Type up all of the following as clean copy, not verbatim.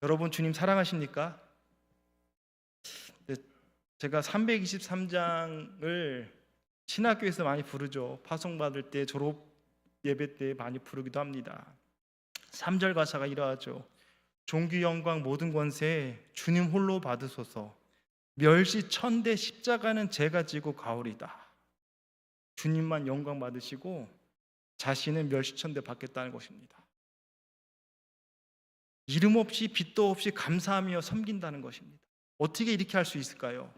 여러분 주님 사랑하십니까? 제가 323장을 신학교에서 많이 부르죠. 파송받을 때, 졸업 예배 때 많이 부르기도 합니다. 3절 가사가 이러하죠. 존귀 영광 모든 권세 주님 홀로 받으소서. 멸시 천대 십자가는 제가 지고 가오리다. 주님만 영광 받으시고 자신은 멸시 천대 받겠다는 것입니다. 이름 없이 빚도 없이 감사하며 섬긴다는 것입니다. 어떻게 이렇게 할 수 있을까요?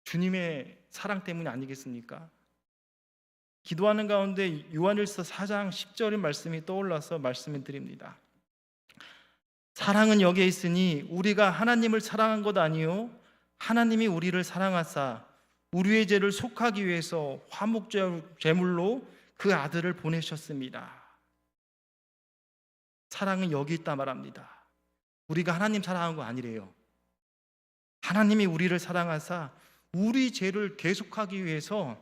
주님의 사랑 때문이 아니겠습니까? 기도하는 가운데 요한일서 4장 10절의 말씀이 떠올라서 말씀을 드립니다. 사랑은 여기에 있으니 우리가 하나님을 사랑한 것 아니요 하나님이 우리를 사랑하사 우리의 죄를 속하기 위해서 화목제물로 그 아들을 보내셨습니다. 사랑은 여기 있다 말합니다. 우리가 하나님 사랑한 거 아니래요. 하나님이 우리를 사랑하사 우리 죄를 대속하기 위해서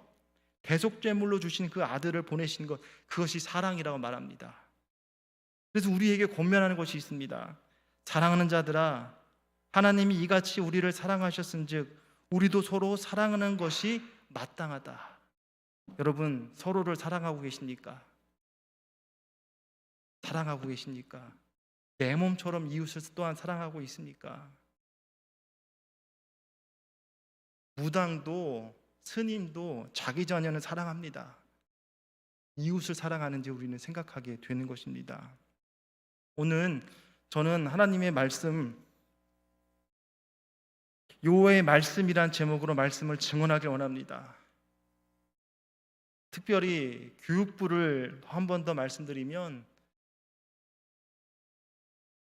대속제물로 주신 그 아들을 보내신 것, 그것이 사랑이라고 말합니다. 그래서 우리에게 권면하는 것이 있습니다. 사랑하는 자들아, 하나님이 이같이 우리를 사랑하셨은즉 우리도 서로 사랑하는 것이 마땅하다. 여러분, 서로를 사랑하고 계십니까? 사랑하고 계십니까? 내 몸처럼 이웃을 또한 사랑하고 있습니까? 무당도 스님도 자기 자녀는 사랑합니다. 이웃을 사랑하는지 우리는 생각하게 되는 것입니다. 오늘 저는 하나님의 말씀, 여호와의 말씀이란 제목으로 말씀을 증언하길 원합니다. 특별히 교육부를 한 번 더 말씀드리면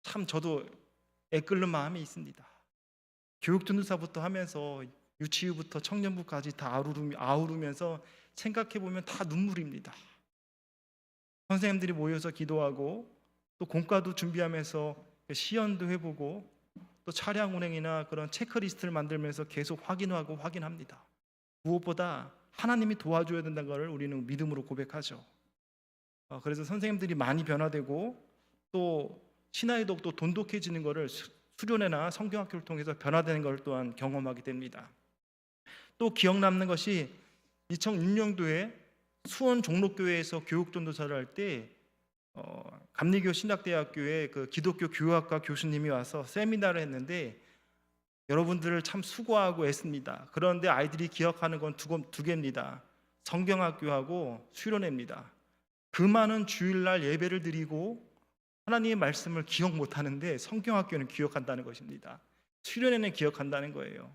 참 저도 애끓는 마음이 있습니다. 교육전도사부터 하면서 유치부부터 청년부까지 다 아우르면서 생각해보면 다 눈물입니다. 선생님들이 모여서 기도하고 또 공과도 준비하면서 시연도 해보고 또 차량 운행이나 그런 체크리스트를 만들면서 계속 확인하고 확인합니다. 무엇보다 하나님이 도와줘야 된다는 것을 우리는 믿음으로 고백하죠. 그래서 선생님들이 많이 변화되고 또 신하의 독도 돈독해지는 것을 수련회나 성경학교를 통해서 변화되는 것을 또한 경험하게 됩니다. 또 기억 남는 것이 2006년도에 수원 종로교회에서 교육전도사를 할 때 감리교 신학대학교의 그 기독교 교육학과 교수님이 와서 세미나를 했는데 여러분들을 참 수고하고 애씁니다. 그런데 아이들이 기억하는 건 두 개입니다. 성경학교하고 수련회입니다. 그 많은 주일날 예배를 드리고 하나님의 말씀을 기억 못하는데 성경학교는 기억한다는 것입니다. 수련회는 기억한다는 거예요.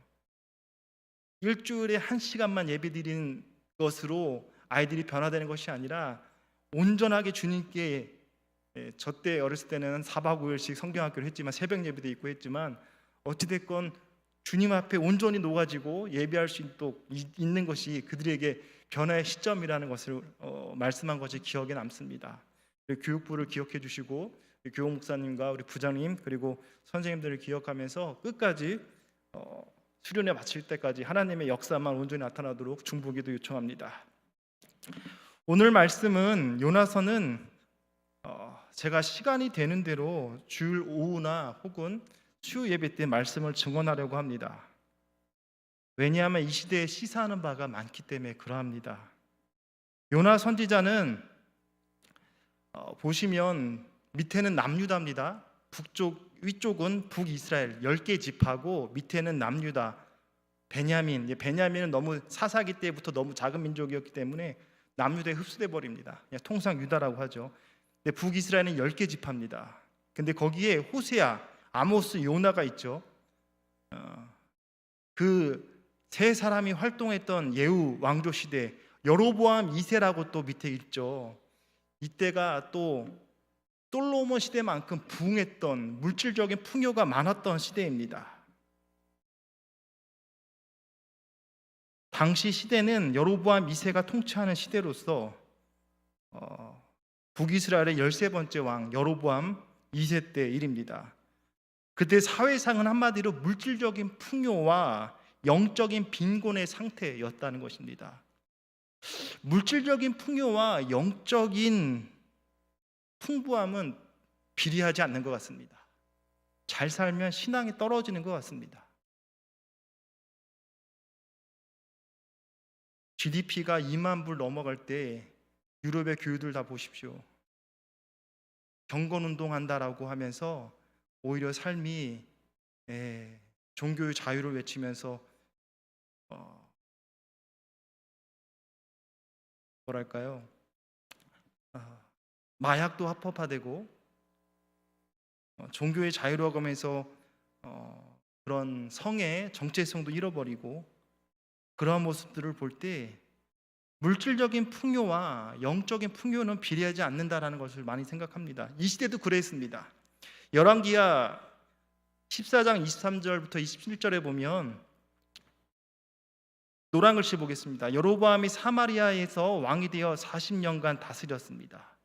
일주일에 1시간만 예배 드리는 것으로 아이들이 변화되는 것이 아니라 온전하게 주님께, 저 때 어렸을 때는 4박 5일씩 성경학교를 했지만 새벽 예배도 있고 했지만 어찌됐건 주님 앞에 온전히 녹아지고 예배할 수 있는 것이 그들에게 변화의 시점이라는 것을 말씀한 것이 기억에 남습니다. 교육부를 기억해 주시고 교육 목사님과 우리 부장님 그리고 선생님들을 기억하면서 끝까지 수련회 마칠 때까지 하나님의 역사만 온전히 나타나도록 중보기도 요청합니다. 오늘 말씀은 요나서는 제가 시간이 되는 대로 주일 오후나 혹은 수요 예배 때 말씀을 증언하려고 합니다. 왜냐하면 이 시대에 시사하는 바가 많기 때문에 그러합니다. 요나 선지자는 보시면 밑에는 남유다입니다. 위쪽은 북이스라엘 10개 지파고 밑에는 남유다 베냐민은 너무 사사기 때부터 너무 작은 민족이었기 때문에 남유다에 흡수돼 버립니다. 그냥 통상 유다라고 하죠. 근데 북이스라엘은 10개 지파입니다. 근데 거기에 호세아, 아모스, 요나가 있죠. 그 세 사람이 활동했던 예후 왕조 시대, 여로보암 2세라고 또 밑에 있죠. 이때가 또 솔로몬 시대만큼 부흥했던 물질적인 풍요가 많았던 시대입니다. 당시 시대는 여로보암 2세가 통치하는 시대로서 북이스라엘의 13번째 왕 여로보암 2세 때 일입니다. 그때 사회상은 한마디로 물질적인 풍요와 영적인 빈곤의 상태였다는 것입니다. 물질적인 풍요와 영적인 풍부함은 비례하지 않는 것 같습니다. 잘 살면 신앙이 떨어지는 것 같습니다. GDP가 2만 불 넘어갈 때 유럽의 교회들 다 보십시오. 경건운동 한다라고 하면서 오히려 삶이 종교의 자유를 외치면서 뭐랄까요? 마약도 합법화되고 종교의 자유라고 하면서 그런 성의 정체성도 잃어버리고 그러한 모습들을 볼 때 물질적인 풍요와 영적인 풍요는 비례하지 않는다라는 것을 많이 생각합니다. 이 시대도 그랬습니다. 열왕기하 14장 23절부터 27절에 보면 노란 글씨 보겠습니다. 여로보암이 사마리아에서 왕이 되어 40년간 다스렸습니다.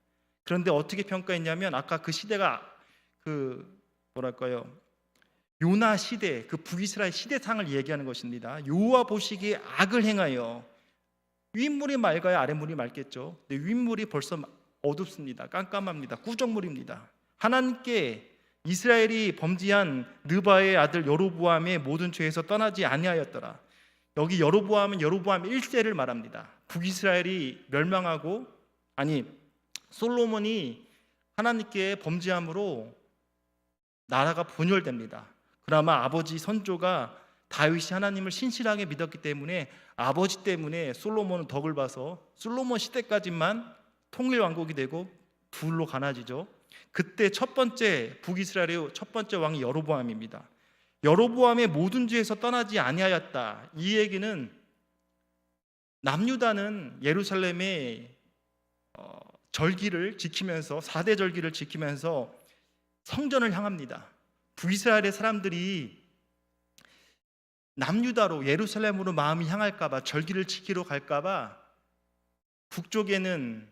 그런데 어떻게 평가했냐면 아까 그 시대가 요나 시대, 그 북이스라엘 시대상을 얘기하는 것입니다. 여호와 보시기에 악을 행하여 윗물이 맑아야 아랫물이 맑겠죠. 근데 윗물이 벌써 어둡습니다. 깜깜합니다. 꾸정물입니다. 하나님께 이스라엘이 범죄한 느바의 아들 여로보암의 모든 죄에서 떠나지 아니하였더라. 여기 여로보암은 여로보암 1세를 말합니다. 북이스라엘이 멸망하고 솔로몬이 하나님께 범죄함으로 나라가 분열됩니다. 그나마 아버지 선조가 다윗이 하나님을 신실하게 믿었기 때문에 아버지 때문에 솔로몬은 덕을 봐서 솔로몬 시대까지만 통일 왕국이 되고 둘로 가나지죠. 그때 첫 번째 북이스라엘의 첫 번째 왕이 여로보암입니다. 여로보암의 모든 죄에서 떠나지 아니하였다. 이 얘기는 남유다는 예루살렘의 절기를 지키면서 4대 절기를 지키면서 성전을 향합니다. 북이스라엘의 사람들이 남유다로 예루살렘으로 마음이 향할까봐 절기를 지키러 갈까봐 북쪽에는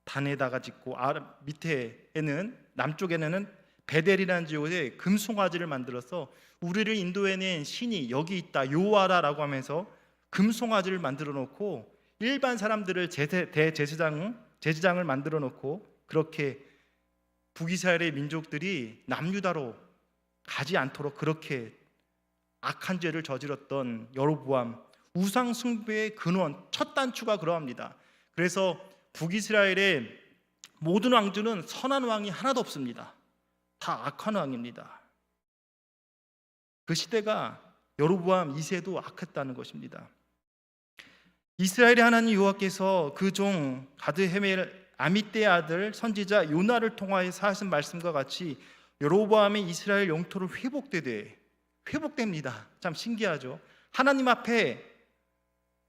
단에다가 짓고 밑에는 남쪽에는 베델이라는 지역에 금송아지를 만들어서 우리를 인도해낸 신이 여기 있다 여호와라라고 하면서 금송아지를 만들어 놓고 일반 사람들을 제사장을 만들어 놓고 그렇게 북이스라엘의 민족들이 남유다로 가지 않도록 그렇게 악한 죄를 저질렀던 여로보암, 우상 숭배의 근원 첫 단추가 그러합니다. 그래서 북이스라엘의 모든 왕조는 선한 왕이 하나도 없습니다. 다 악한 왕입니다. 그 시대가 여로보암 2세도 악했다는 것입니다. 이스라엘의 하나님 여호와께서 그 종 가드헤멜 아미떼의 아들 선지자 요나를 통하여서 하신 말씀과 같이 여로보암의 이스라엘 영토를 회복됩니다. 참 신기하죠. 하나님 앞에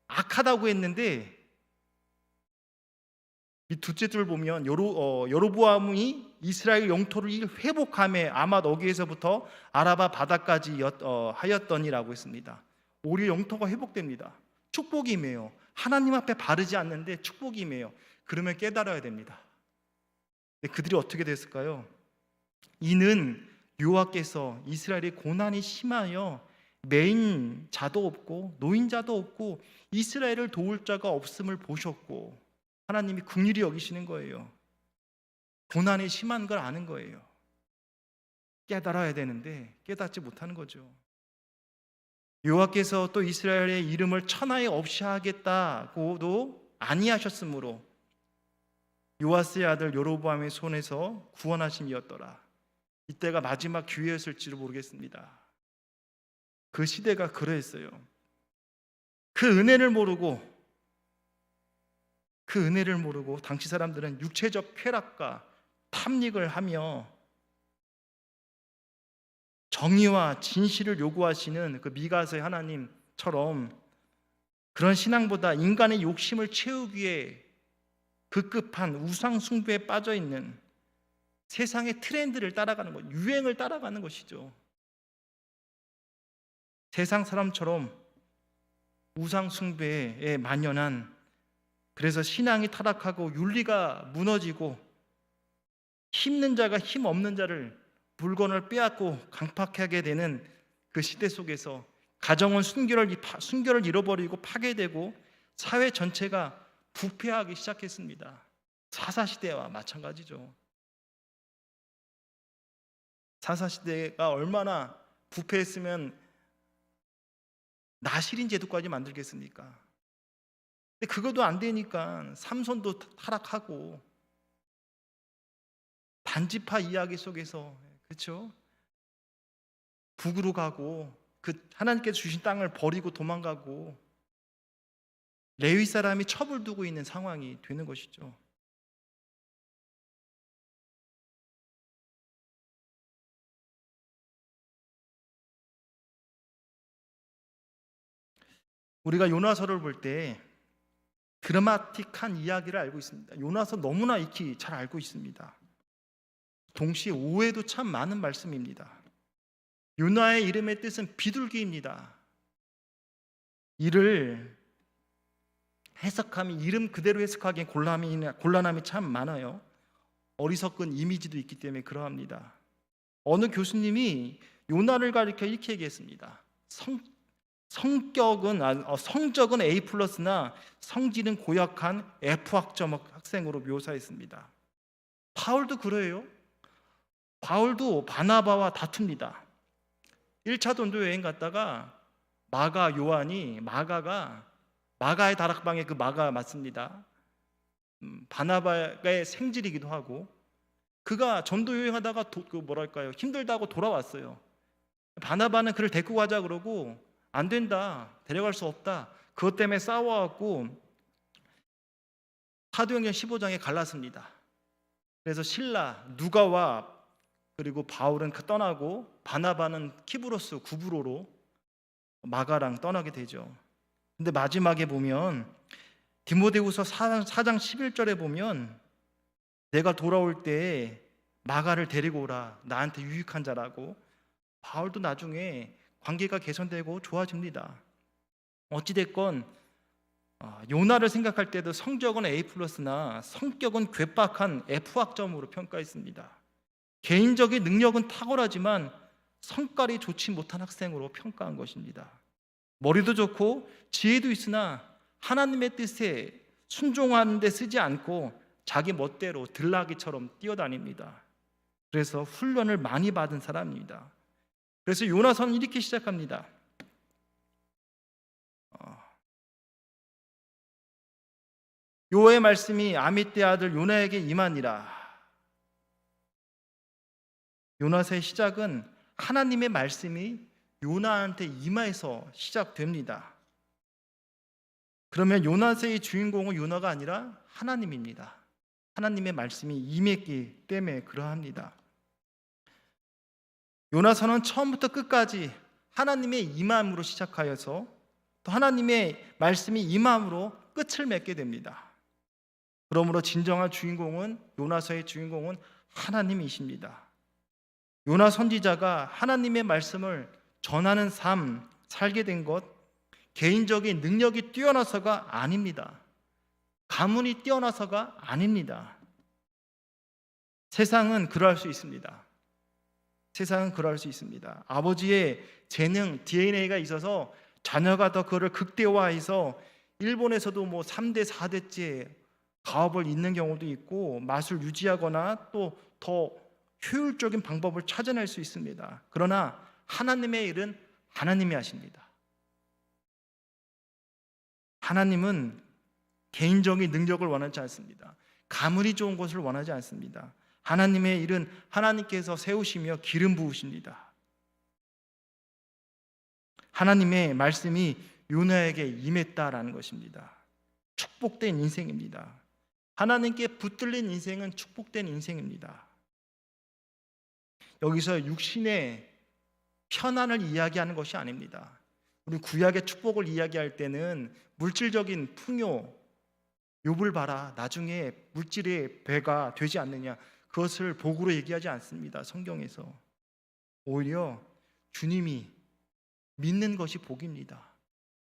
악하다고 했는데 이 둘째 줄 보면 여로보암이 이스라엘 영토를 회복함에 아마 거기에서부터 아라바 바다까지 하였더니라고 했습니다. 오히려 영토가 회복됩니다. 축복임이에요. 하나님 앞에 바르지 않는데 축복임이에요. 그러면 깨달아야 됩니다. 그들이 어떻게 됐을까요? 이는 여호와께서 이스라엘의 고난이 심하여 매인 자도 없고 노인자도 없고 이스라엘을 도울 자가 없음을 보셨고 하나님이 긍휼히 여기시는 거예요. 고난이 심한 걸 아는 거예요. 깨달아야 되는데 깨닫지 못하는 거죠. 여호와께서 또 이스라엘의 이름을 천하에 없이 하겠다고도 아니하셨으므로 요아스의 아들 여로보암의 손에서 구원하심이었더라. 이때가 마지막 기회였을지도 모르겠습니다. 그 시대가 그러했어요. 그 은혜를 모르고 당시 사람들은 육체적 쾌락과 탐닉을 하며 정의와 진실을 요구하시는 그 미가서의 하나님처럼 그런 신앙보다 인간의 욕심을 채우기 위해 급급한 우상 숭배에 빠져 있는 세상의 트렌드를 따라가는 것, 유행을 따라가는 것이죠. 세상 사람처럼 우상 숭배에 만연한, 그래서 신앙이 타락하고 윤리가 무너지고 힘있는 자가 힘 없는 자를 물건을 빼앗고 강팍하게 되는 그 시대 속에서 가정은 순결을 잃어버리고 파괴되고 사회 전체가 부패하기 시작했습니다. 사사시대와 마찬가지죠. 사사시대가 얼마나 부패했으면 나실인 제도까지 만들겠습니까? 근데 그것도 안 되니까 삼손도 타락하고 반지파 이야기 속에서, 그렇죠? 북으로 가고 그 하나님께서 주신 땅을 버리고 도망가고 레위 사람이 첩을 두고 있는 상황이 되는 것이죠. 우리가 요나서를 볼 때 드라마틱한 이야기를 알고 있습니다. 요나서 너무나 익히 잘 알고 있습니다. 동시에 오해도 참 많은 말씀입니다. 요나의 이름의 뜻은 비둘기입니다. 이를 해석하면 이름 그대로 해석하기엔 곤란함이 참 많아요. 어리석은 이미지도 있기 때문에 그러합니다. 어느 교수님이 요나를 가리켜 이렇게 얘기했습니다. 성적은 A 플러스나 성질은 고약한 F 학점 학생으로 묘사했습니다. 바울도 그래요. 바울도 바나바와 다툽니다. 1차 전도 여행 갔다가 마가 요한이 마가의 다락방에 그 마가 맞습니다. 바나바의 생질이기도 하고 그가 전도 여행하다가 힘들다고 돌아왔어요. 바나바는 그를 데리고 가자 그러고 안 된다, 데려갈 수 없다. 그것 때문에 싸워갖고 사도행전 15장에 갈랐습니다. 그래서 실라, 누가와 그리고 바울은 떠나고 바나바는 키브로스 구브로로 마가랑 떠나게 되죠. 근데 마지막에 보면 디모데후서 4장 11절에 보면 내가 돌아올 때 마가를 데리고 오라, 나한테 유익한 자라고. 바울도 나중에 관계가 개선되고 좋아집니다. 어찌됐건 요나를 생각할 때도 성적은 A 플러스나 성격은 괴팍한 F 학점으로 평가했습니다. 개인적인 능력은 탁월하지만 성깔이 좋지 못한 학생으로 평가한 것입니다. 머리도 좋고 지혜도 있으나 하나님의 뜻에 순종하는 데 쓰지 않고 자기 멋대로 들나귀처럼 뛰어다닙니다. 그래서 훈련을 많이 받은 사람입니다. 그래서 요나서는 이렇게 시작합니다. 여호와의 말씀이 아미떼 아들 요나에게 임하니라. 요나서의 시작은 하나님의 말씀이 요나한테 임하여서 시작됩니다. 그러면 요나서의 주인공은 요나가 아니라 하나님입니다. 하나님의 말씀이 임했기 때문에 그러합니다. 요나서는 처음부터 끝까지 하나님의 임함으로 시작하여서 또 하나님의 말씀이 임함으로 끝을 맺게 됩니다. 그러므로 진정한 주인공은, 요나서의 주인공은 하나님이십니다. 요나 선지자가 하나님의 말씀을 전하는 삶, 살게 된 것, 개인적인 능력이 뛰어나서가 아닙니다. 가문이 뛰어나서가 아닙니다. 세상은 그러할 수 있습니다. 세상은 그러할 수 있습니다. 아버지의 재능, DNA가 있어서 자녀가 더 그거를 극대화해서 일본에서도 3대, 4대째 가업을 잇는 경우도 있고 맛을 유지하거나 또 더 효율적인 방법을 찾아낼 수 있습니다. 그러나 하나님의 일은 하나님이 하십니다. 하나님은 개인적인 능력을 원하지 않습니다. 가문이 좋은 것을 원하지 않습니다. 하나님의 일은 하나님께서 세우시며 기름 부으십니다. 하나님의 말씀이 요나에게 임했다라는 것입니다. 축복된 인생입니다. 하나님께 붙들린 인생은 축복된 인생입니다. 여기서 육신의 편안을 이야기하는 것이 아닙니다. 우리 구약의 축복을 이야기할 때는 물질적인 풍요, 욥을 봐라, 나중에 물질의 배가 되지 않느냐, 그것을 복으로 얘기하지 않습니다. 성경에서 오히려 주님이 믿는 것이 복입니다.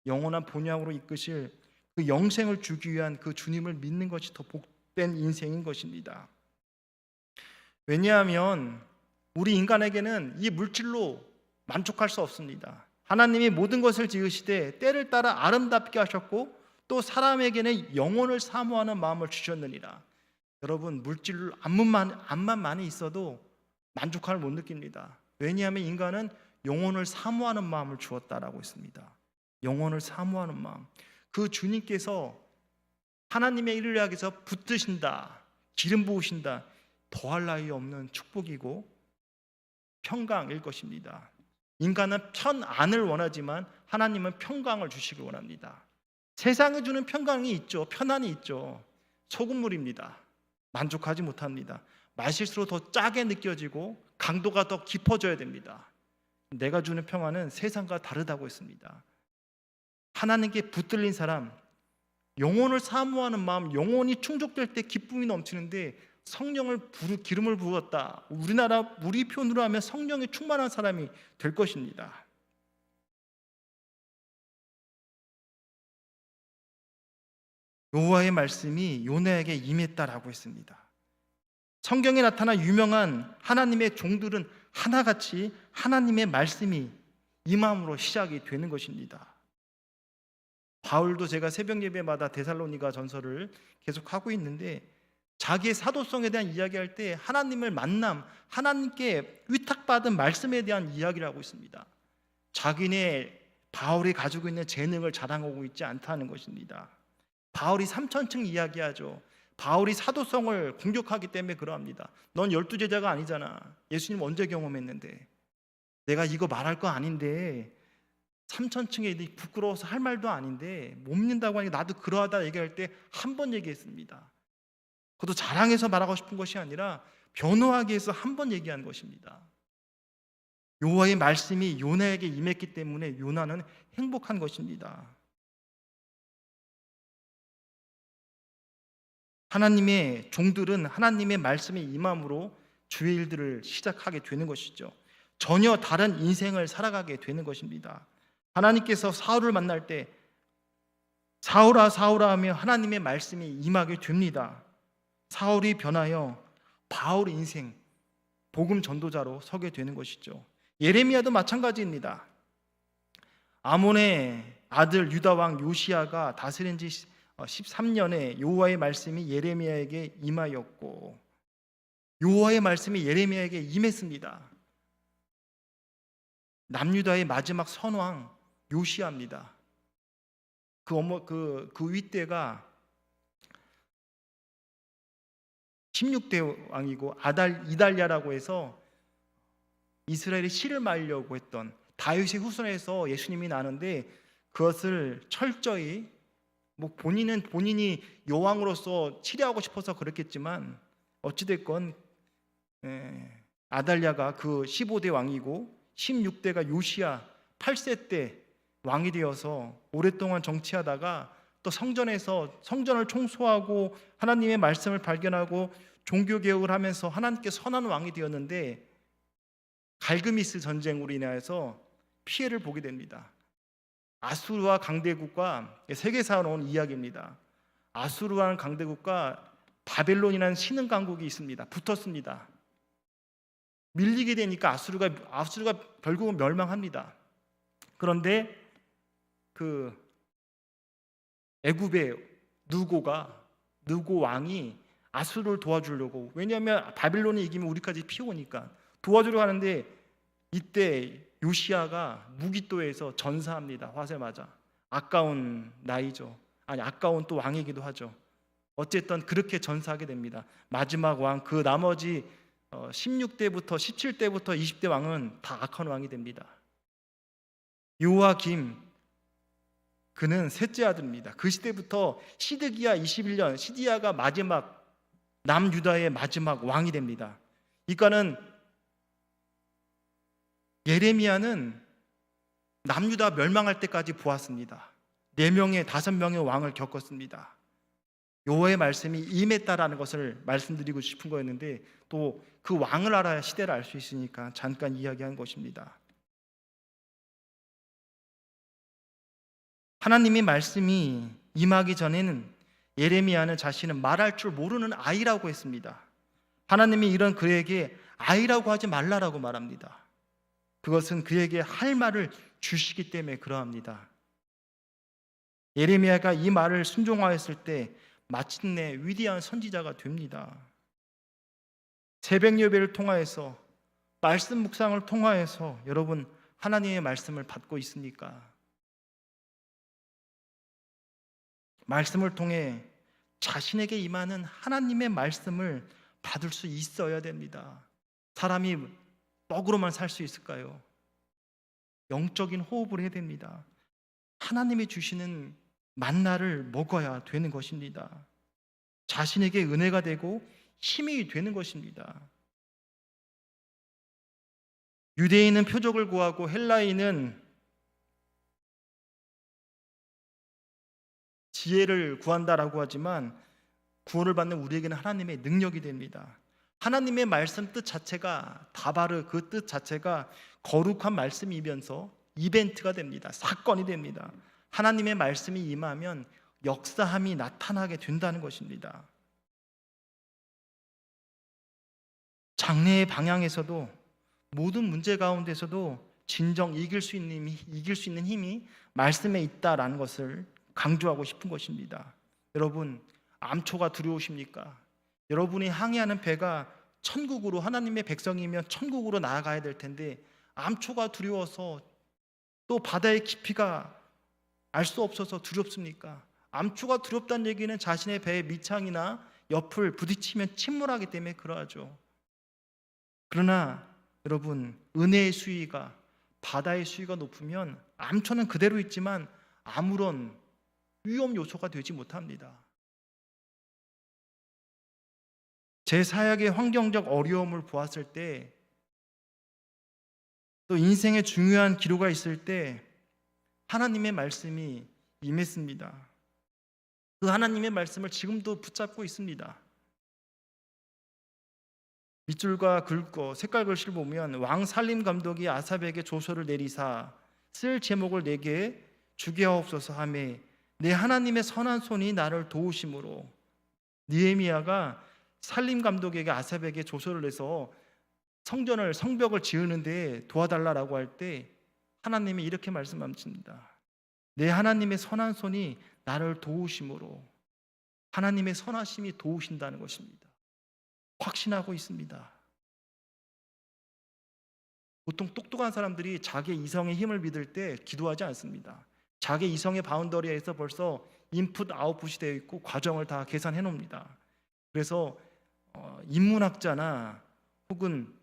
영원한 본향으로 이끄실 그 영생을 주기 위한 그 주님을 믿는 것이 더 복된 인생인 것입니다. 왜냐하면 우리 인간에게는 이 물질로 만족할 수 없습니다. 하나님이 모든 것을 지으시되 때를 따라 아름답게 하셨고 또 사람에게는 영혼을 사모하는 마음을 주셨느니라. 여러분, 물질 암만 많이 있어도 만족함을 못 느낍니다. 왜냐하면 인간은 영혼을 사모하는 마음을 주었다라고 했습니다. 영혼을 사모하는 마음. 그 주님께서 하나님의 일을 위하기 위해서 붙드신다, 기름 부으신다, 더할 나위 없는 축복이고 평강일 것입니다. 인간은 편안을 원하지만 하나님은 평강을 주시길 원합니다. 세상에 주는 평강이 있죠. 편안이 있죠. 소금물입니다. 만족하지 못합니다. 마실수록 더 짜게 느껴지고 강도가 더 깊어져야 됩니다. 내가 주는 평안은 세상과 다르다고 했습니다. 하나님께 붙들린 사람, 영혼을 사모하는 마음, 영혼이 충족될 때 기쁨이 넘치는데 성령을 기름을 부었다. 우리 표현으로 하면 성령에 충만한 사람이 될 것입니다. 여호와의 말씀이 요나에게 임했다라고 했습니다. 성경에 나타난 유명한 하나님의 종들은 하나같이 하나님의 말씀이 임함으로 시작이 되는 것입니다. 바울도 제가 새벽 예배마다 데살로니가 전서를 계속하고 있는데 자기의 사도성에 대한 이야기할 때 하나님을 만남, 하나님께 위탁받은 말씀에 대한 이야기를 하고 있습니다. 자기네 바울이 가지고 있는 재능을 자랑하고 있지 않다는 것입니다. 바울이 3천층 이야기하죠. 바울이 사도성을 공격하기 때문에 그러합니다. 넌 12제자가 아니잖아. 예수님 언제 경험했는데. 내가 이거 말할 거 아닌데 3천층에 부끄러워서 할 말도 아닌데 못 믿는다고 하니까 나도 그러하다 얘기할 때 한 번 얘기했습니다. 그것도 자랑해서 말하고 싶은 것이 아니라 변호하기 위해서 한 번 얘기한 것입니다. 여호와의 말씀이 요나에게 임했기 때문에 요나는 행복한 것입니다. 하나님의 종들은 하나님의 말씀에 임함으로 주의 일들을 시작하게 되는 것이죠. 전혀 다른 인생을 살아가게 되는 것입니다. 하나님께서 사울을 만날 때 사울아 사울아 하며 하나님의 말씀이 임하게 됩니다. 사울이 변하여 바울 인생 복음 전도자로 서게 되는 것이죠. 예레미야도 마찬가지입니다. 아몬의 아들 유다 왕 요시야가 다스린 지 13년에 여호와의 말씀이 예레미야에게 임하였고 여호와의 말씀이 예레미야에게 임했습니다. 남유다의 마지막 선왕 요시야입니다. 그 윗대가 16대 왕이고 이달랴라고 해서 이스라엘의 씨를 말려고 했던 다윗의 후손에서 예수님이 나는데 그것을 철저히 본인이 여왕으로서 치료하고 싶어서 그랬겠지만 어찌됐건 아달랴가 그 15대 왕이고 16대가 요시야 8세 때 왕이 되어서 오랫동안 정치하다가 또 성전을 청소하고 하나님의 말씀을 발견하고 종교개혁을 하면서 하나님께 선한 왕이 되었는데 갈그미스 전쟁으로 인하여서 피해를 보게 됩니다. 아수르와 강대국과 세계사로 온 이야기입니다. 아수르와는 강대국과 바벨론이라는 신흥 강국이 있습니다. 붙었습니다. 밀리게 되니까 아수르가 결국은 멸망합니다. 그런데 그 애굽의 느고 왕이 아수르를 도와주려고, 왜냐하면 바빌론이 이기면 우리까지 피오니까 도와주려고 하는데 이때 요시야가 무기또에서 전사합니다. 화세 맞아. 아까운 나이죠. 아까운 또 왕이기도 하죠. 어쨌든 그렇게 전사하게 됩니다. 마지막 왕, 그 나머지 16대부터 17대부터 20대 왕은 다 악한 왕이 됩니다. 요아김, 그는 셋째 아들입니다. 그 시대부터 시드기야 21년, 시디야가 마지막 남유다의 마지막 왕이 됩니다. 그러니까는 예레미야는 남유다 멸망할 때까지 보았습니다. 4명의 5명의 왕을 겪었습니다. 여호와의 말씀이 임했다라는 것을 말씀드리고 싶은 거였는데 또 그 왕을 알아야 시대를 알 수 있으니까 잠깐 이야기한 것입니다. 하나님의 말씀이 임하기 전에는 예레미야는 자신은 말할 줄 모르는 아이라고 했습니다. 하나님이 이런 그에게 아이라고 하지 말라라고 말합니다. 그것은 그에게 할 말을 주시기 때문에 그러합니다. 예레미야가 이 말을 순종하였을 때 마침내 위대한 선지자가 됩니다. 새벽 예배를 통하여서 말씀 묵상을 통하여서 여러분 하나님의 말씀을 받고 있습니까? 말씀을 통해 자신에게 임하는 하나님의 말씀을 받을 수 있어야 됩니다. 사람이 떡으로만 살 수 있을까요? 영적인 호흡을 해야 됩니다. 하나님이 주시는 만나를 먹어야 되는 것입니다. 자신에게 은혜가 되고 힘이 되는 것입니다. 유대인은 표적을 구하고 헬라인은 지혜를 구한다라고 하지만 구원을 받는 우리에게는 하나님의 능력이 됩니다. 하나님의 말씀 뜻 자체가 다바르, 그 뜻 자체가 거룩한 말씀이면서 이벤트가 됩니다. 사건이 됩니다. 하나님의 말씀이 임하면 역사함이 나타나게 된다는 것입니다. 장래의 방향에서도 모든 문제 가운데서도 진정 이길 수 있는 힘이 말씀에 있다라는 것을 강조하고 싶은 것입니다. 여러분, 암초가 두려우십니까? 여러분이 항해하는 배가 천국으로, 하나님의 백성이면 천국으로 나아가야 될 텐데 암초가 두려워서, 또 바다의 깊이가 알 수 없어서 두렵습니까? 암초가 두렵다는 얘기는 자신의 배의 밑창이나 옆을 부딪히면 침몰하기 때문에 그러하죠. 그러나 여러분, 은혜의 수위가, 바다의 수위가 높으면 암초는 그대로 있지만 아무런 위험 요소가 되지 못합니다. 제 사역의 환경적 어려움을 보았을 때, 또 인생의 중요한 기로가 있을 때 하나님의 말씀이 임했습니다. 그 하나님의 말씀을 지금도 붙잡고 있습니다. 밑줄과 긁고 색깔 글씨를 보면, 왕 살림 감독이 아삽에게 조서를 내리사 쓸 제목을 내게 주게 하옵소서 하매 내 하나님의 선한 손이 나를 도우심으로. 느헤미야가 살림 감독에게 아삽에게 조서를 내서 성벽을 지으는데 도와달라고 할 때 하나님이 이렇게 말씀하십니다. 내 하나님의 선한 손이 나를 도우심으로. 하나님의 선하심이 도우신다는 것입니다. 확신하고 있습니다. 보통 똑똑한 사람들이 자기 이성의 힘을 믿을 때 기도하지 않습니다. 자기 이성의 바운더리에서 벌써 인풋 아웃풋이 되어 있고 과정을 다 계산해 놓습니다. 그래서 인문학자나 혹은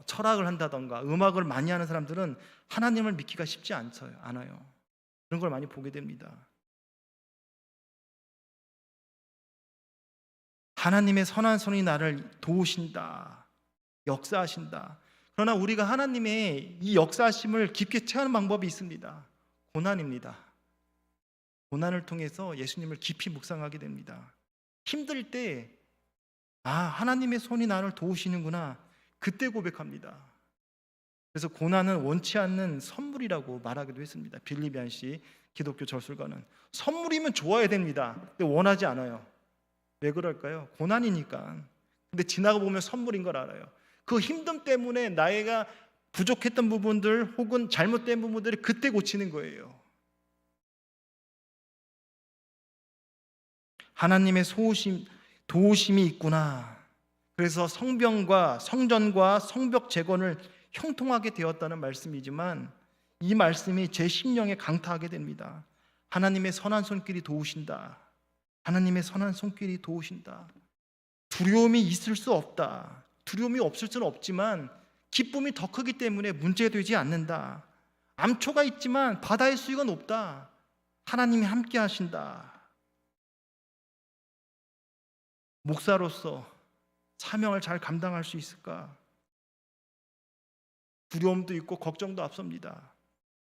철학을 한다던가 음악을 많이 하는 사람들은 하나님을 믿기가 쉽지 않아요. 그런 걸 많이 보게 됩니다. 하나님의 선한 손이 나를 도우신다, 역사하신다. 그러나 우리가 하나님의 이 역사하심을 깊게 체험하는 방법이 있습니다. 고난입니다. 고난을 통해서 예수님을 깊이 묵상하게 됩니다. 힘들 때 하나님의 손이 나를 도우시는구나, 그때 고백합니다. 그래서 고난은 원치 않는 선물이라고 말하기도 했습니다. 빌리 안시 기독교 저술가는 선물이면 좋아야 됩니다. 근데 원하지 않아요. 왜 그럴까요? 고난이니까. 근데 지나가 보면 선물인 걸 알아요. 그 힘듦 때문에 나이가 부족했던 부분들 혹은 잘못된 부분들이 그때 고치는 거예요. 하나님의 도우심이 있구나. 그래서 성전과 성벽 재건을 형통하게 되었다는 말씀이지만, 이 말씀이 제 심령에 강타하게 됩니다. 하나님의 선한 손길이 도우신다. 하나님의 선한 손길이 도우신다. 두려움이 있을 수 없다. 두려움이 없을 수는 없지만 기쁨이 더 크기 때문에 문제되지 않는다. 암초가 있지만 바다의 수위가 높다. 하나님이 함께 하신다. 목사로서 사명을 잘 감당할 수 있을까? 두려움도 있고 걱정도 앞섭니다.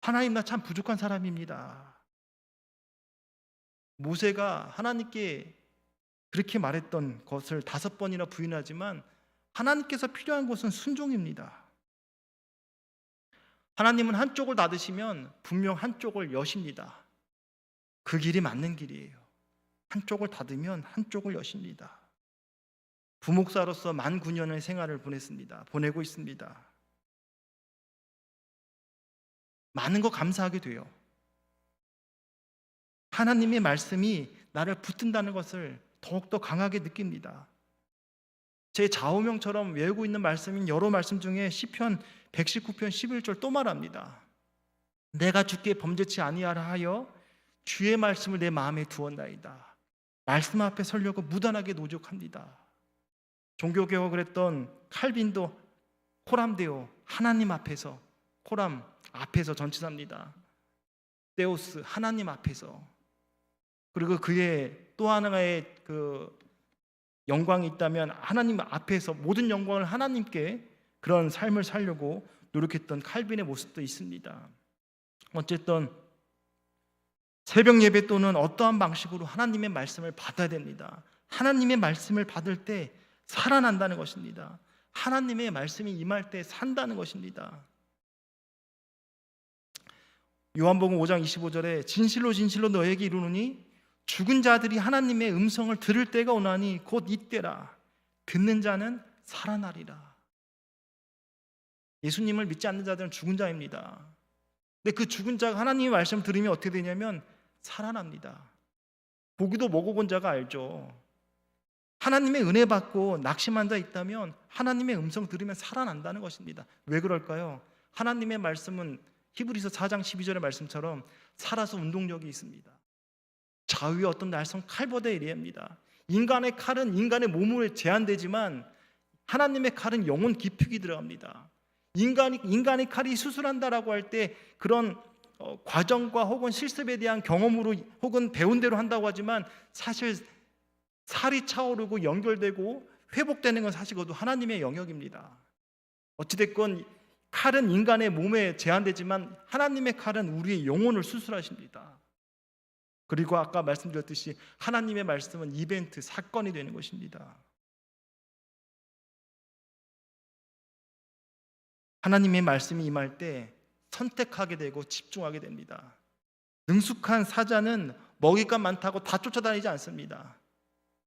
하나님, 나 참 부족한 사람입니다. 모세가 하나님께 그렇게 말했던 것을 5번이나 부인하지만 하나님께서 필요한 것은 순종입니다. 하나님은 한쪽을 닫으시면 분명 한쪽을 여십니다. 그 길이 맞는 길이에요. 한쪽을 닫으면 한쪽을 여십니다. 부목사로서 19년의 생활을 보내고 있습니다. 많은 거 감사하게 돼요. 하나님의 말씀이 나를 붙든다는 것을 더욱더 강하게 느낍니다. 제 좌우명처럼 외우고 있는 말씀인 여러 말씀 중에 시편 119편 11절 또 말합니다. 내가 주께 범죄치 아니하라 하여 주의 말씀을 내 마음에 두었나이다. 말씀 앞에 서려고 무단하게 노력합니다. 종교개혁을 했던 칼빈도 코람데오, 하나님 앞에서, 코람 앞에서 전치사입니다. 데오스, 하나님 앞에서. 그리고 그의 또 하나의 그 영광이 있다면 하나님 앞에서 모든 영광을 하나님께 그런 삶을 살려고 노력했던 칼빈의 모습도 있습니다. 어쨌든 새벽 예배 또는 어떠한 방식으로 하나님의 말씀을 받아야 됩니다. 하나님의 말씀을 받을 때 살아난다는 것입니다. 하나님의 말씀이 임할 때 산다는 것입니다. 요한복음 5장 25절에 진실로 진실로 너에게 이르노니 죽은 자들이 하나님의 음성을 들을 때가 오나니 곧 이때라. 듣는 자는 살아나리라. 예수님을 믿지 않는 자들은 죽은 자입니다. 근데 그 죽은 자가 하나님의 말씀을 들으면 어떻게 되냐면 살아납니다. 고기도 먹어본 자가 알죠. 하나님의 은혜 받고 낙심한 자 있다면 하나님의 음성 들으면 살아난다는 것입니다. 왜 그럴까요? 하나님의 말씀은 히브리서 4장 12절의 말씀처럼 살아서 운동력이 있습니다. 좌우의 어떤 날선 칼보다 예리합니다. 인간의 칼은 인간의 몸에 제한되지만 하나님의 칼은 영혼 깊숙이 들어갑니다. 인간의 칼이 수술한다라고 할 때 그런 과정과 혹은 실습에 대한 경험으로 혹은 배운 대로 한다고 하지만 사실 살이 차오르고 연결되고 회복되는 건 사실 그것도 하나님의 영역입니다. 어찌됐건 칼은 인간의 몸에 제한되지만 하나님의 칼은 우리의 영혼을 수술하십니다. 그리고 아까 말씀드렸듯이 하나님의 말씀은 이벤트, 사건이 되는 것입니다. 하나님의 말씀이 임할 때 선택하게 되고 집중하게 됩니다. 능숙한 사자는 먹이가 많다고 다 쫓아다니지 않습니다.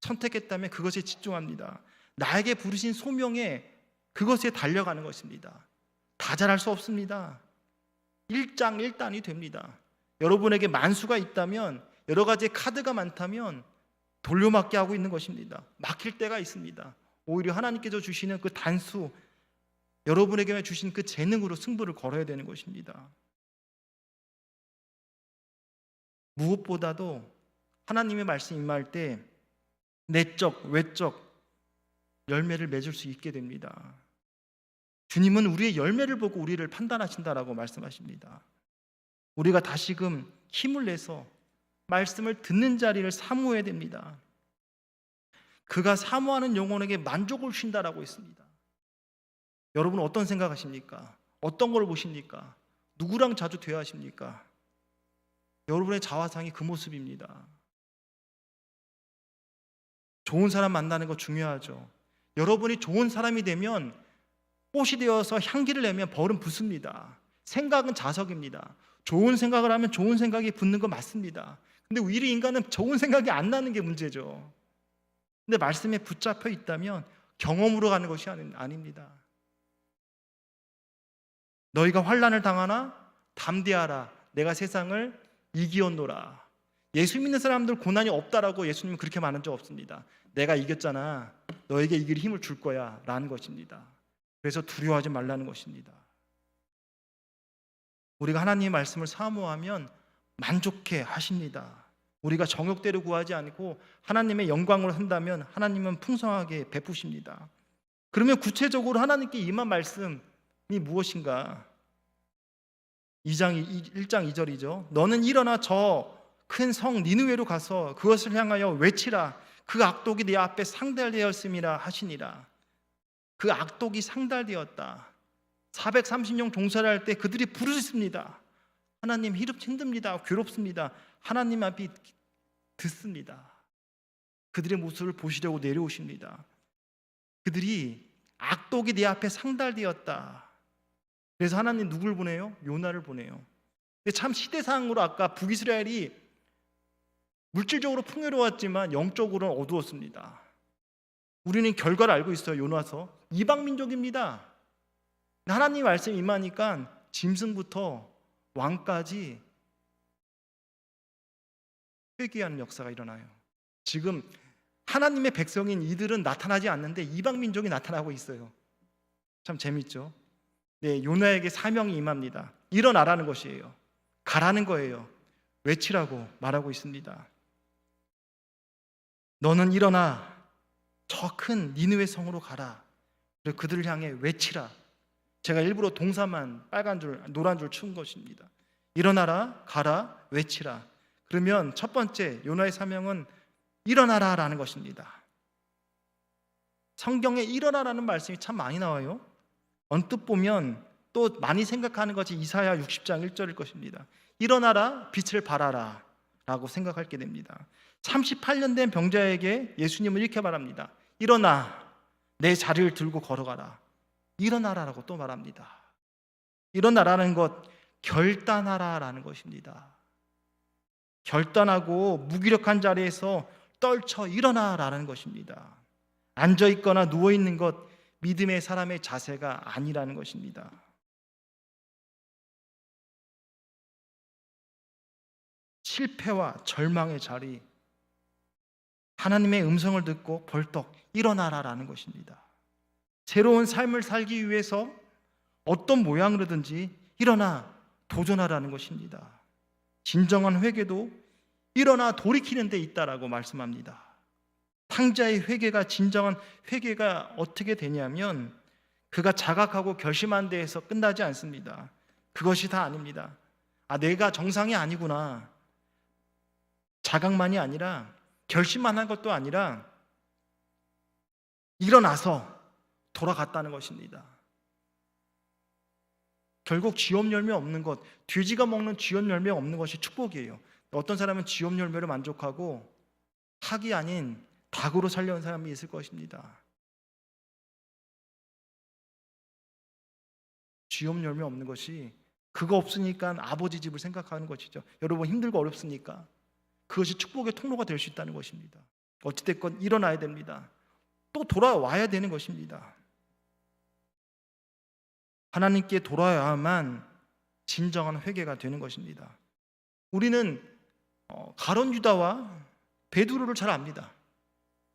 선택했다면 그것에 집중합니다. 나에게 부르신 소명에 그것에 달려가는 것입니다. 다 잘할 수 없습니다. 일장일단이 됩니다. 여러분에게 만수가 있다면, 여러 가지의 카드가 많다면 돌려막기 하고 있는 것입니다. 막힐 때가 있습니다. 오히려 하나님께서 주시는 그 단수, 여러분에게 주신 그 재능으로 승부를 걸어야 되는 것입니다. 무엇보다도 하나님의 말씀 임할 때 내적, 외적 열매를 맺을 수 있게 됩니다. 주님은 우리의 열매를 보고 우리를 판단하신다라고 말씀하십니다. 우리가 다시금 힘을 내서 말씀을 듣는 자리를 사모해야 됩니다. 그가 사모하는 영혼에게 만족을 주신다라고 했습니다. 여러분 어떤 생각하십니까? 어떤 걸 보십니까? 누구랑 자주 대화하십니까? 여러분의 자화상이 그 모습입니다. 좋은 사람 만나는 거 중요하죠. 여러분이 좋은 사람이 되면 꽃이 되어서 향기를 내면 벌은 붙습니다. 생각은 자석입니다. 좋은 생각을 하면 좋은 생각이 붙는 거 맞습니다. 근데 우리 인간은 좋은 생각이 안 나는 게 문제죠. 근데 말씀에 붙잡혀 있다면 경험으로 가는 것이 아닙니다. 너희가 환난을 당하나 담대하라. 내가 세상을 이기었노라. 예수 믿는 사람들 고난이 없다라고 예수님은 그렇게 말한 적 없습니다. 내가 이겼잖아. 너에게 이길 힘을 줄 거야 라는 것입니다. 그래서 두려워하지 말라는 것입니다. 우리가 하나님의 말씀을 사모하면 만족해 하십니다. 우리가 정욕대로 구하지 않고 하나님의 영광으로 한다면 하나님은 풍성하게 베푸십니다. 그러면 구체적으로 하나님께 임한 말씀이 무엇인가? 1장 2절이죠. 너는 일어나 저 큰 성 니느웨로 가서 그것을 향하여 외치라. 그 악독이 내 앞에 상달되었음이라 하시니라. 그 악독이 상달되었다. 430년 종살이 할 때 그들이 부르짖습니다. 하나님 힘듭니다. 괴롭습니다. 하나님 앞이 듣습니다. 그들의 모습을 보시려고 내려오십니다. 그들이 악독이 내 앞에 상달되었다. 그래서 하나님 누굴 보내요? 요나를 보내요. 근데 참 시대상으로 아까 북이스라엘이 물질적으로 풍요로웠지만 영적으로는 어두웠습니다. 우리는 결과를 알고 있어요. 요나서 이방민족입니다. 하나님 말씀이 임하니까 짐승부터 왕까지 회개하는 역사가 일어나요. 지금 하나님의 백성인 이들은 나타나지 않는데 이방 민족이 나타나고 있어요. 참 재밌죠? 네, 요나에게 사명이 임합니다. 일어나라는 것이에요. 가라는 거예요. 외치라고 말하고 있습니다. 너는 일어나 저 큰 니느웨 성으로 가라. 그리고 그들을 향해 외치라. 제가 일부러 동사만 빨간 줄, 노란 줄 춘 것입니다. 일어나라, 가라, 외치라. 그러면 첫 번째 요나의 사명은 일어나라 라는 것입니다. 성경에 일어나라는 말씀이 참 많이 나와요. 언뜻 보면 또 많이 생각하는 것이 이사야 60장 1절일 것입니다. 일어나라, 빛을 발하라 라고 생각하게 됩니다. 38년 된 병자에게 예수님은 이렇게 말합니다. 일어나, 내 자리를 들고 걸어가라. 일어나라라고 또 말합니다. 일어나라는 것, 결단하라라는 것입니다. 결단하고 무기력한 자리에서 떨쳐 일어나라는 것입니다. 앉아있거나 누워있는 것, 믿음의 사람의 자세가 아니라는 것입니다. 실패와 절망의 자리, 하나님의 음성을 듣고 벌떡 일어나라라는 것입니다. 새로운 삶을 살기 위해서 어떤 모양으로든지 일어나 도전하라는 것입니다. 진정한 회개도 일어나 돌이키는 데 있다라고 말씀합니다. 탕자의 회개가 진정한 회개가 어떻게 되냐면 그가 자각하고 결심한 데에서 끝나지 않습니다. 그것이 다 아닙니다. 내가 정상이 아니구나. 자각만이 아니라 결심만 한 것도 아니라 일어나서 돌아갔다는 것입니다. 결국 쥐업 열매 없는 것, 돼지가 먹는 쥐업 열매 없는 것이 축복이에요. 어떤 사람은 쥐업 열매로 만족하고 닭이 아닌 닭으로 살려는 사람이 있을 것입니다. 쥐업 열매 없는 것이 그거 없으니까 아버지 집을 생각하는 것이죠. 여러분 힘들고 어렵습니까? 그것이 축복의 통로가 될 수 있다는 것입니다. 어찌됐건 일어나야 됩니다. 또 돌아와야 되는 것입니다. 하나님께 돌아야만 진정한 회개가 되는 것입니다. 우리는 가룟 유다와 베드로를 잘 압니다.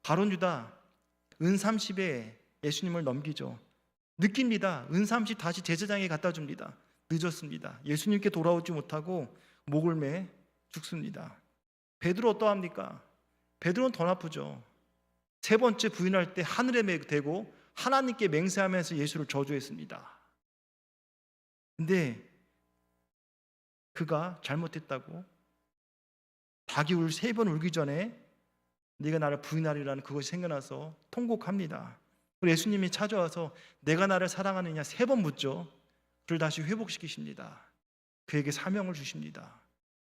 가룟 유다 은 30에 예수님을 넘기죠. 느낍니다. 은 30 다시 제사장에 갖다 줍니다. 늦었습니다. 예수님께 돌아오지 못하고 목을 매 죽습니다. 베드로 어떠합니까? 베드로는 더 나쁘죠. 세 번째 부인할 때 하늘에 대고 하나님께 맹세하면서 예수를 저주했습니다. 근데 그가 잘못했다고 닭이 3번 울기 전에 네가 나를 부인하리라는 그것이 생겨나서 통곡합니다. 그리고 예수님이 찾아와서 내가 나를 사랑하느냐 3번 묻죠. 그를 다시 회복시키십니다. 그에게 사명을 주십니다.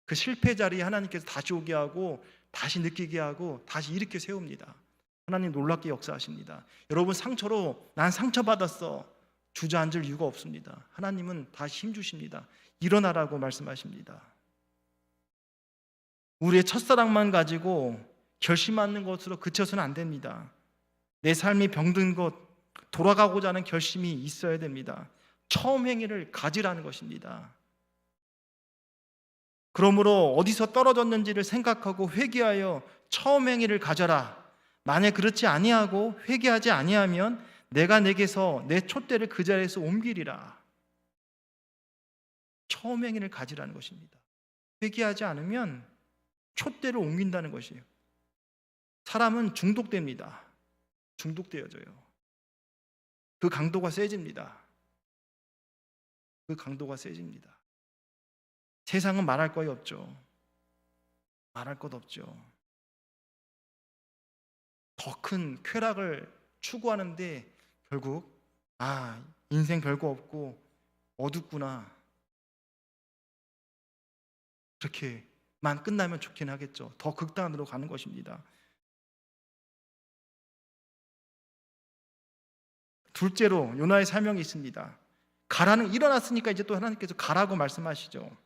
그 실패 자리에 하나님께서 다시 오게 하고 다시 느끼게 하고 다시 일으켜 세웁니다. 하나님 놀랍게 역사하십니다. 여러분 상처로 난 상처받았어 주저앉을 이유가 없습니다. 하나님은 다시 힘주십니다. 일어나라고 말씀하십니다. 우리의 첫사랑만 가지고 결심하는 것으로 그쳐서는 안 됩니다. 내 삶이 병든 것, 돌아가고자 하는 결심이 있어야 됩니다. 처음 행위를 가지라는 것입니다. 그러므로 어디서 떨어졌는지를 생각하고 회개하여 처음 행위를 가져라. 만약 그렇지 아니하고 회개하지 아니하면 내가 내게서 내 촛대를 그 자리에서 옮기리라. 처음 행위를 가지라는 것입니다. 회개하지 않으면 촛대를 옮긴다는 것이에요. 사람은 중독됩니다. 중독되어져요. 그 강도가 세집니다. 그 강도가 세집니다. 세상은 말할 것이 없죠. 말할 것 없죠. 더 큰 쾌락을 추구하는데 결국 인생 별거 없고 어둡구나. 그렇게만 끝나면 좋긴 하겠죠. 더 극단으로 가는 것입니다. 둘째로 요나의 사명이 있습니다. 가라는, 일어났으니까 이제 또 하나님께서 가라고 말씀하시죠.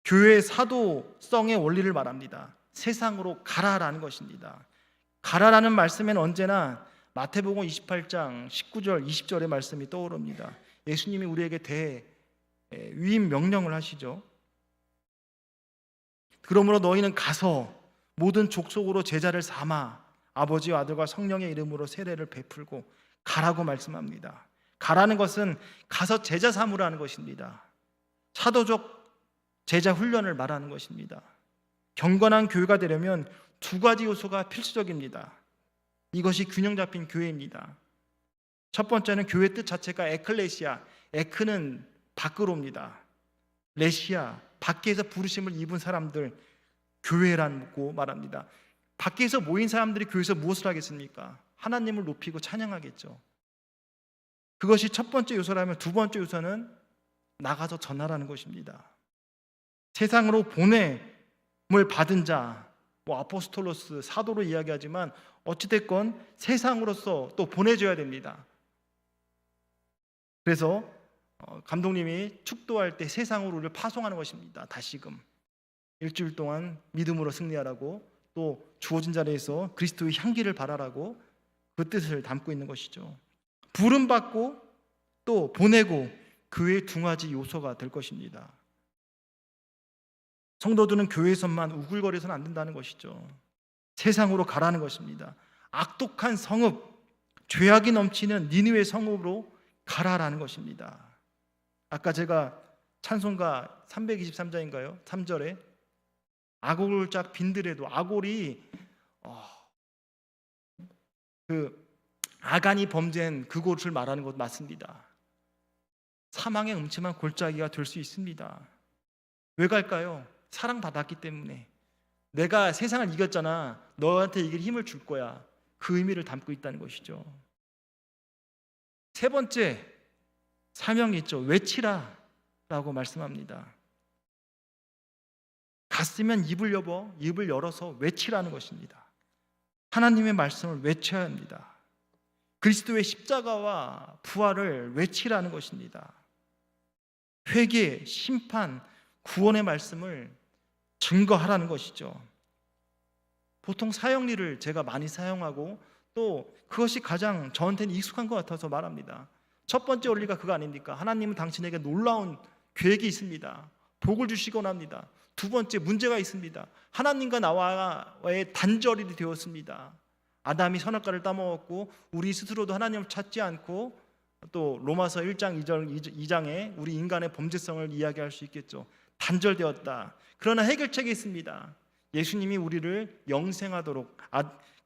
교회의 사도성의 원리를 말합니다. 세상으로 가라라는 것입니다. 가라라는 말씀에는 언제나 마태복음 28장 19절 20절의 말씀이 떠오릅니다. 예수님이 우리에게 위임 명령을 하시죠. 그러므로 너희는 가서 모든 족속으로 제자를 삼아 아버지와 아들과 성령의 이름으로 세례를 베풀고 가라고 말씀합니다. 가라는 것은 가서 제자 삼으라는 것입니다. 사도적 제자 훈련을 말하는 것입니다. 경건한 교회가 되려면 두 가지 요소가 필수적입니다. 이것이 균형 잡힌 교회입니다. 첫 번째는 교회 뜻 자체가 에클레시아, 에크는 밖으로입니다. 레시아, 밖에서 부르심을 입은 사람들, 교회라고 말합니다. 밖에서 모인 사람들이 교회에서 무엇을 하겠습니까? 하나님을 높이고 찬양하겠죠. 그것이 첫 번째 요소라면 두 번째 요소는 나가서 전하라는 것입니다. 세상으로 보냄을 받은 자, 아포스톨로스, 사도로 이야기하지만 어찌됐건 세상으로서 또 보내줘야 됩니다. 그래서 감독님이 축도할 때 세상으로 우리를 파송하는 것입니다. 다시금 일주일 동안 믿음으로 승리하라고, 또 주어진 자리에서 그리스도의 향기를 발하라고 그 뜻을 담고 있는 것이죠. 부름받고 또 보내고 교회의 두 가지 요소가 될 것입니다. 성도들은 교회에서만 우글거려서는 안 된다는 것이죠. 세상으로 가라는 것입니다. 악독한 성읍, 죄악이 넘치는 니느웨 성읍으로 가라라는 것입니다. 아까 제가 찬송가 323장인가요? 3절에 아골을 쫙 빈들에도, 아골이 아간이 범죄한 그곳을 말하는 것 맞습니다. 사망의 음침한 골짜기가 될 수 있습니다. 왜 갈까요? 사랑받았기 때문에. 내가 세상을 이겼잖아, 너한테 이길 힘을 줄 거야. 그 의미를 담고 있다는 것이죠. 세 번째 사명이 있죠. 외치라 라고 말씀합니다. 갔으면 입을 열어서 외치라는 것입니다. 하나님의 말씀을 외쳐야 합니다. 그리스도의 십자가와 부활을 외치라는 것입니다. 회개, 심판, 구원의 말씀을 증거하라는 것이죠. 보통 사형리를 제가 많이 사용하고 또 그것이 가장 저한테는 익숙한 것 같아서 말합니다. 첫 번째 원리가 그거 아닙니까? 하나님은 당신에게 놀라운 계획이 있습니다. 복을 주시곤 합니다. 두 번째, 문제가 있습니다. 하나님과 나와의 단절이 되었습니다. 아담이 선악과를 따먹었고 우리 스스로도 하나님을 찾지 않고, 또 로마서 1장 2장에 우리 인간의 범죄성을 이야기할 수 있겠죠. 단절되었다. 그러나 해결책이 있습니다. 예수님이 우리를 영생하도록,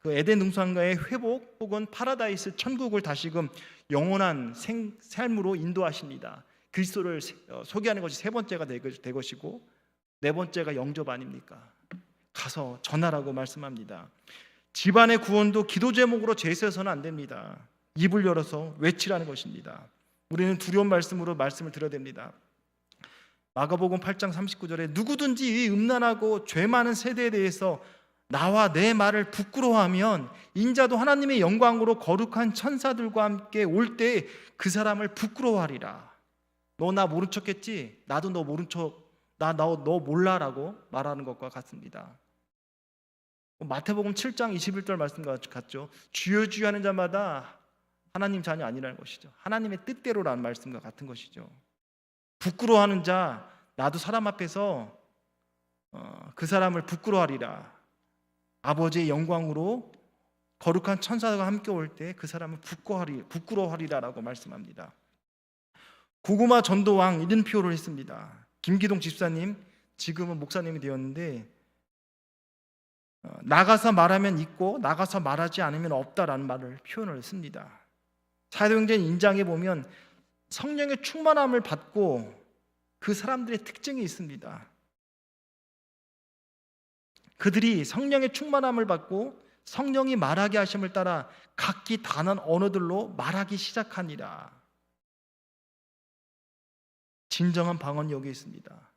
그 에덴 동산과의 회복 혹은 파라다이스 천국을 다시금 영원한 삶으로 인도하십니다. 그리스도를 소개하는 것이 세 번째가 될 것이고, 네 번째가 영접 아닙니까? 가서 전하라고 말씀합니다. 집안의 구원도 기도 제목으로 제시해서는 안 됩니다. 입을 열어서 외치라는 것입니다. 우리는 두려운 말씀으로 말씀을 드려야 됩니다. 마가복음 8장 39절에 누구든지 이 음란하고 죄 많은 세대에 대해서 나와 내 말을 부끄러워하면 인자도 하나님의 영광으로 거룩한 천사들과 함께 올 때 그 사람을 부끄러워하리라. 너 나 모른 척했지? 나도 너 모른 척, 너 몰라라고 말하는 것과 같습니다. 마태복음 7장 21절 말씀과 같죠. 주여 주여 하는 자마다 하나님 자녀 아니라는 것이죠. 하나님의 뜻대로라는 말씀과 같은 것이죠. 부끄러워하는 자, 나도 사람 앞에서 그 사람을 부끄러워하리라. 아버지의 영광으로 거룩한 천사가 함께 올 때 그 사람을 부끄러워하리라라고 말씀합니다. 고구마 전도왕 이든표를 했습니다. 김기동 집사님, 지금은 목사님이 되었는데, 나가서 말하면 있고 나가서 말하지 않으면 없다라는 말을 표현을 했습니다. 사도행전 인장에 보면 성령의 충만함을 받고 그 사람들의 특징이 있습니다. 그들이 성령의 충만함을 받고 성령이 말하게 하심을 따라 각기 다른 언어들로 말하기 시작하니라. 진정한 방언이 여기 있습니다.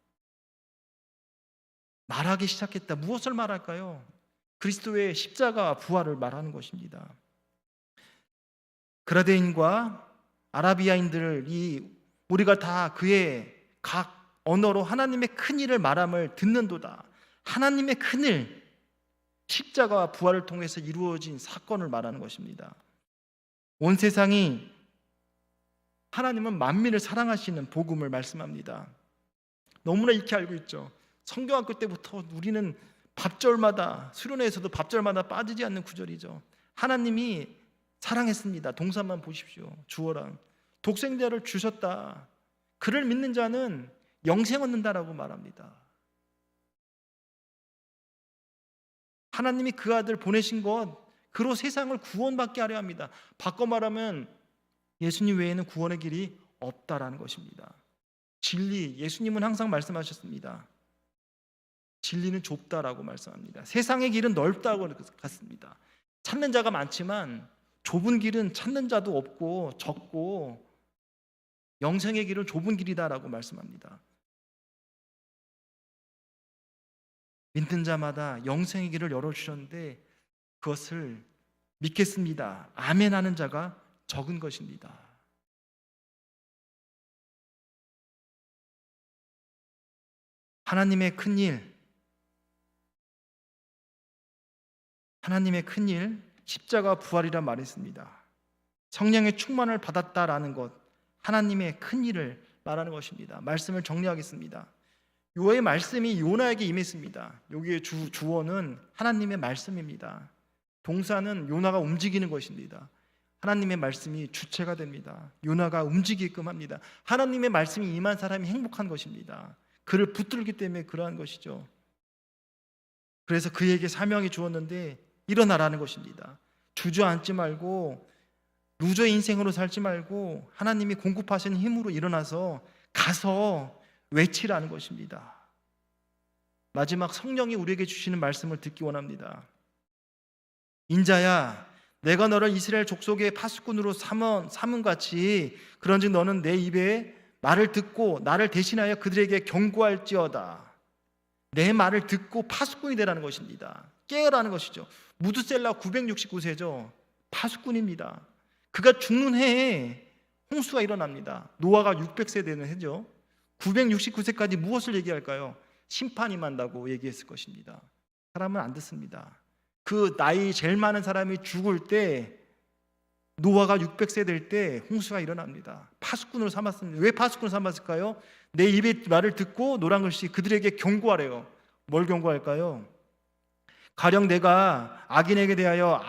말하기 시작했다. 무엇을 말할까요? 그리스도의 십자가 부활을 말하는 것입니다. 그라데인과 아라비아인들이 우리가 다 그의 각 언어로 하나님의 큰 일을 말함을 듣는도다. 하나님의 큰 일, 십자가와 부활을 통해서 이루어진 사건을 말하는 것입니다. 온 세상이 하나님은 만민을 사랑하시는 복음을 말씀합니다. 너무나 익히 알고 있죠. 성경학교 때부터 우리는 밥절마다, 수련회에서도 밥절마다 빠지지 않는 구절이죠. 하나님이 사랑했습니다. 동사만 보십시오. 주어랑 독생자를 주셨다. 그를 믿는 자는 영생 얻는다라고 말합니다. 하나님이 그 아들 보내신 것, 그로 세상을 구원받게 하려 합니다. 바꿔 말하면 예수님 외에는 구원의 길이 없다라는 것입니다. 진리, 예수님은 항상 말씀하셨습니다. 진리는 좁다라고 말씀합니다. 세상의 길은 넓다고 같습니다. 찾는 자가 많지만 좁은 길은 찾는 자도 없고 적고, 영생의 길은 좁은 길이다라고 말씀합니다. 믿는 자마다 영생의 길을 열어주셨는데 그것을 믿겠습니다, 아멘 하는 자가 적은 것입니다. 하나님의 큰일, 십자가 부활이라 말했습니다. 성령의 충만을 받았다라는 것, 하나님의 큰일을 말하는 것입니다. 말씀을 정리하겠습니다. 요의 말씀이 요나에게 임했습니다. 여기에 주어는 하나님의 말씀입니다. 동사는 요나가 움직이는 것입니다. 하나님의 말씀이 주체가 됩니다. 요나가 움직이게끔 합니다. 하나님의 말씀이 임한 사람이 행복한 것입니다. 그를 붙들기 때문에 그러한 것이죠. 그래서 그에게 사명이 주었는데 일어나라는 것입니다. 주저앉지 말고 루저 인생으로 살지 말고 하나님이 공급하시는 힘으로 일어나서 가서 외치라는 것입니다. 마지막 성령이 우리에게 주시는 말씀을 듣기 원합니다. 인자야, 내가 너를 이스라엘 족속의 파수꾼으로 삼은 같이 그런즉 너는 내 입에 말을 듣고 나를 대신하여 그들에게 경고할지어다. 내 말을 듣고 파수꾼이 되라는 것입니다. 깨어라는 것이죠. 무드셀라 969세죠. 파수꾼입니다. 그가 죽는 해에 홍수가 일어납니다. 노아가 600세 되는 해죠. 969세까지 무엇을 얘기할까요? 심판이 임한다고 얘기했을 것입니다. 사람은 안 듣습니다. 그 나이 제일 많은 사람이 죽을 때, 노아가 600세 될 때 홍수가 일어납니다. 파수꾼으로 삼았습니다. 왜 파수꾼을 삼았을까요? 내 입의 말을 듣고 노란 글씨 그들에게 경고하래요. 뭘 경고할까요? 가령 내가 악인에게 대하여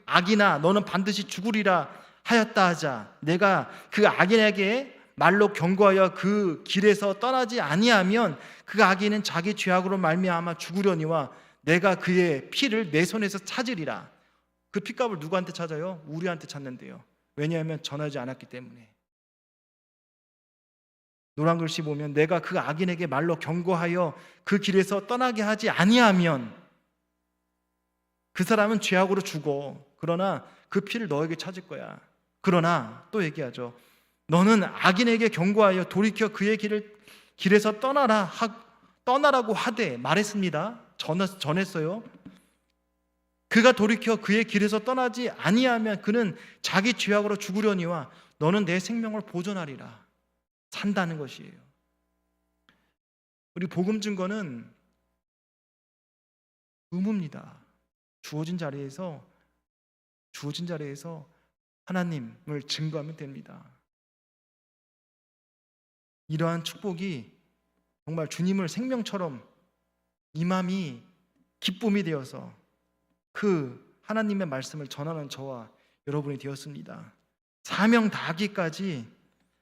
악이나 너는 반드시 죽으리라 하였다 하자, 내가 그 악인에게 말로 경고하여 그 길에서 떠나지 아니하면 그 악인은 자기 죄악으로 말미암아 죽으려니와 내가 그의 피를 내 손에서 찾으리라. 그 피값을 누구한테 찾아요? 우리한테 찾는데요. 왜냐하면 전하지 않았기 때문에. 노란 글씨 보면 내가 그 악인에게 말로 경고하여 그 길에서 떠나게 하지 아니하면 그 사람은 죄악으로 죽어. 그러나 그 피를 너에게 찾을 거야. 그러나 또 얘기하죠. 너는 악인에게 경고하여 돌이켜 그의 길에서 떠나라고 하되 말했습니다. 전했어요. 그가 돌이켜 그의 길에서 떠나지 아니하면 그는 자기 죄악으로 죽으려니와 너는 내 생명을 보존하리라. 산다는 것이에요. 우리 복음 증거는 의무입니다. 주어진 자리에서 하나님을 증거하면 됩니다. 이러한 축복이 정말 주님을 생명처럼 임함이 기쁨이 되어서 그 하나님의 말씀을 전하는 저와 여러분이 되었습니다. 사명 다하기까지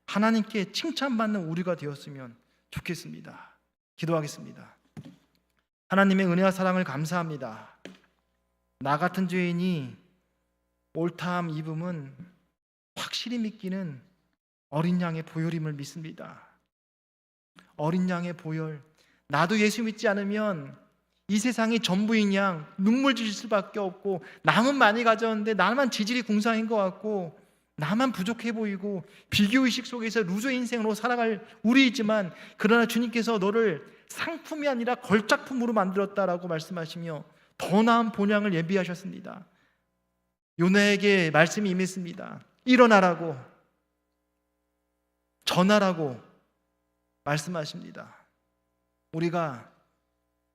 하나님께 칭찬받는 우리가 되었으면 좋겠습니다. 기도하겠습니다. 하나님의 은혜와 사랑을 감사합니다. 나 같은 죄인이 옳다함 입음은 확실히 믿기는 어린 양의 보혈임을 믿습니다. 어린 양의 보혈, 나도 예수 믿지 않으면 이 세상이 전부인 양 눈물 지실 수밖에 없고, 남은 많이 가졌는데 나만 지질이 궁상인 것 같고 나만 부족해 보이고 비교의식 속에서 루저 인생으로 살아갈 우리이지만, 그러나 주님께서 너를 상품이 아니라 걸작품으로 만들었다라고 말씀하시며 더 나은 본향을 예비하셨습니다. 요나에게 말씀이 임했습니다. 일어나라고, 전하라고 말씀하십니다. 우리가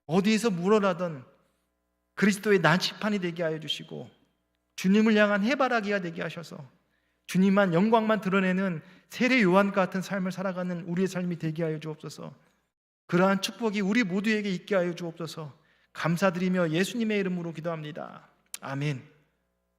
어디에서 물어나던 그리스도의 난치판이 되게 하여 주시고 주님을 향한 해바라기가 되게 하셔서 주님만 영광만 드러내는 세례 요한과 같은 삶을 살아가는 우리의 삶이 되게 하여 주옵소서. 그러한 축복이 우리 모두에게 있게 하여 주옵소서. 감사드리며 예수님의 이름으로 기도합니다. 아멘.